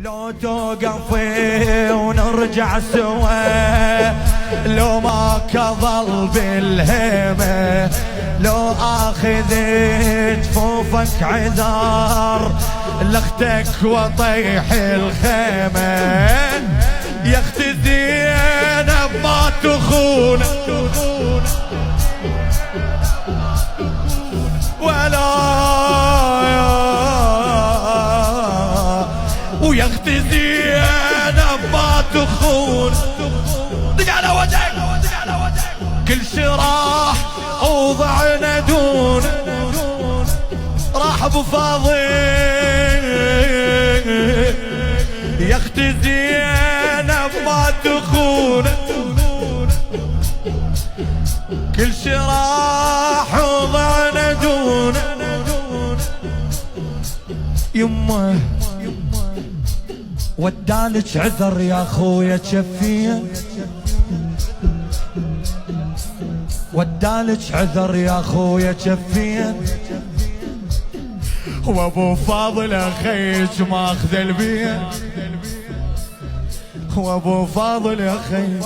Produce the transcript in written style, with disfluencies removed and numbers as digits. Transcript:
لو توقفي ونرجع سوا، لو ما كظل بالهمة، لو اخذ جفوفك عذار لاختك وطيح الخيمة. يا اختي زينب ما تخون ولا، ويا اختي زينب ما تخون. دق على وجهك كل شي راح وضعنا دون، راح ابو فاضل. يا اختي زينب ما تخون، كل شي راح وضعنا دون. يمه ودالك عذر يا خويا تشفيه، ودالك عذر يا خويا تشفيه، وابو فاضل اخيك ما اخذل بيه، وابو فاضل اخيك